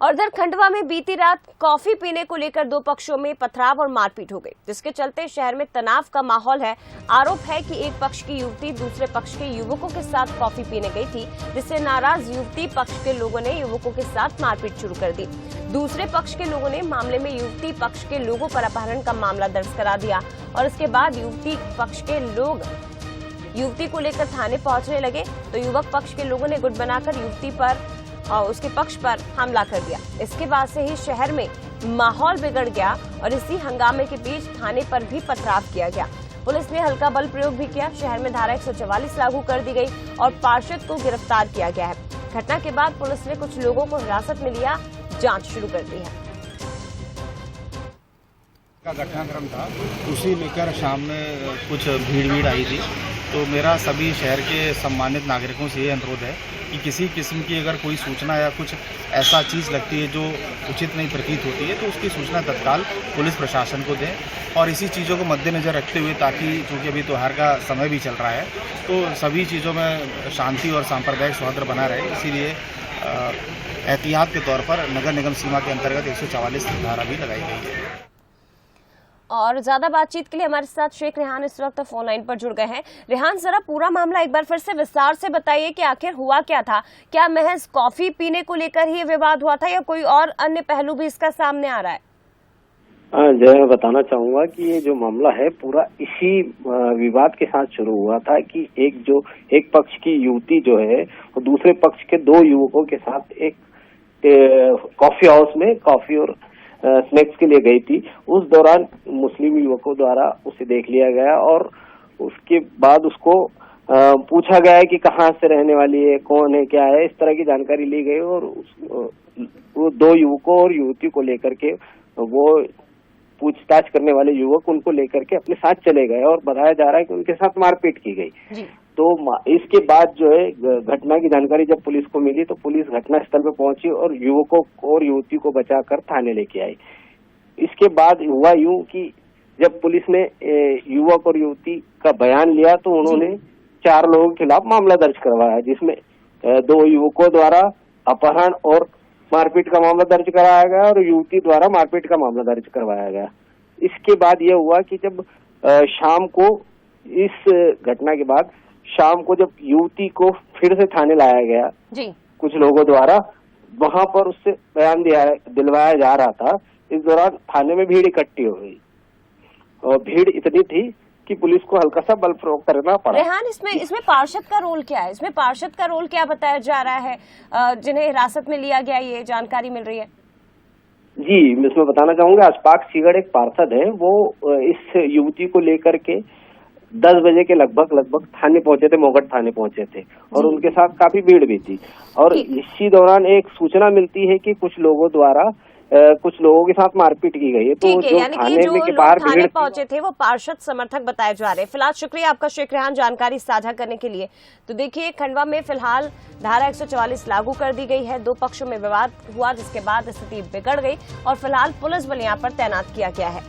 और इधर खंडवा में बीती रात कॉफी पीने को लेकर दो पक्षों में पथराव और मारपीट हो गई, जिसके चलते शहर में तनाव का माहौल है। आरोप है कि एक पक्ष की युवती दूसरे पक्ष के युवकों के साथ कॉफी पीने गई थी, जिससे नाराज युवती पक्ष के लोगों ने युवकों के साथ मारपीट शुरू कर दी। दूसरे पक्ष के लोगों ने मामले में युवती पक्ष के लोगों पर अपहरण का मामला दर्ज करा दिया और इसके बाद युवती पक्ष के लोग युवती को लेकर थाने पहुंचने लगे तो युवक पक्ष के लोगों ने गुट बनाकर युवती पर और उसके पक्ष पर हमला कर दिया। इसके बाद से ही शहर में माहौल बिगड़ गया और इसी हंगामे के बीच थाने पर भी पथराव किया गया। पुलिस ने हल्का बल प्रयोग भी किया। शहर में धारा 144 लागू कर दी गई और पार्षद को गिरफ्तार किया गया है। घटना के बाद पुलिस ने कुछ लोगों को हिरासत में लिया, जांच शुरू कर दी है। का घटनाक्रम था, उसी लेकर शाम में कुछ भीड़ आई थी। तो मेरा सभी शहर के सम्मानित नागरिकों से ये अनुरोध है कि किसी किस्म की अगर कोई सूचना या कुछ ऐसा चीज़ लगती है जो उचित नहीं प्रतीत होती है तो उसकी सूचना तत्काल पुलिस प्रशासन को दें। और इसी चीज़ों को मद्देनज़र रखते हुए, ताकि चूँकि अभी त्योहार का समय भी चल रहा है, तो सभी चीज़ों में शांति और सांप्रदायिक सौहार्द बना रहे, इसीलिए एहतियात के तौर पर नगर निगम सीमा के अंतर्गत 144 धारा भी लगाई गई है। और ज्यादा बातचीत के लिए हमारे साथ शेख रेहान इस वक्त फोन लाइन पर जुड़ गए हैं। रेहान, जरा पूरा मामला एक बार फिर से विस्तार से बताइए कि आखिर हुआ क्या था। क्या महज कॉफी पीने को लेकर ही विवाद हुआ था या कोई और अन्य पहलू भी इसका सामने आ रहा है? मैं बताना चाहूंगा कि ये जो मामला है पूरा इसी विवाद के साथ शुरू हुआ था कि एक पक्ष की युवती जो है वो दूसरे पक्ष के दो युवकों के साथ एक कॉफी हाउस में कॉफी और स्नैक्स के लिए गई थी। उस दौरान मुस्लिम युवकों द्वारा उसे देख लिया गया और उसके बाद उसको पूछा गया है कि कहाँ से रहने वाली है, कौन है, क्या है, इस तरह की जानकारी ली गई और वो दो युवकों और युवती को लेकर के वो पूछताछ करने वाले युवक उनको लेकर के अपने साथ चले गए और बताया जा रहा है कि उनके साथ मारपीट की गई। तो इसके बाद जो है घटना की जानकारी जब पुलिस को मिली तो पुलिस घटना स्थल पर पहुंची और युवकों और युवती को बचाकर थाने लेके आई। इसके बाद हुआ यूं कि जब पुलिस ने युवक और युवती का बयान लिया तो उन्होंने 4 लोगों के खिलाफ मामला दर्ज करवाया, जिसमें 2 युवकों द्वारा अपहरण और मारपीट का मामला दर्ज कराया गया और युवती द्वारा मारपीट का मामला दर्ज करवाया गया। इसके बाद यह हुआ कि जब शाम को इस घटना के बाद शाम को जब युवती को फिर से थाने लाया गया जी, कुछ लोगों द्वारा, वहां पर उससे बयान दिलवाया जा रहा था। इस दौरान थाने में भीड़ इकट्ठी हो गई और भीड़ इतनी थी कि पुलिस को हल्का सा बल प्रयोग करना पड़ा। रेहान, इसमें पार्षद का रोल क्या है? इसमें पार्षद का रोल क्या बताया जा रहा है, जिन्हें हिरासत में लिया गया, ये जानकारी मिल रही है? जी, मैं इसमें बताना चाहूंगा, अशफाक सीगड़ एक पार्षद है, वो इस युवती को लेकर के 10 बजे के लगभग थाने पहुंचे थे, मोगट थाने पहुंचे थे और उनके साथ काफी भीड़ भी थी। और इसी दौरान एक सूचना मिलती है कि कुछ लोगों द्वारा कुछ लोगों के साथ मारपीट की गई है। तो जो थाने में के बाहर थाने पहुंचे थे वो पार्षद समर्थक बताए जा रहे हैं। फिलहाल शुक्रिया आपका शेख रेहान जानकारी साझा करने के लिए। तो देखिए, खंडवा में फिलहाल धारा 144 लागू कर दी गई है। 2 पक्षों में विवाद हुआ, जिसके बाद स्थिति बिगड़ गई और फिलहाल पुलिस बल यहाँ पर तैनात किया गया है।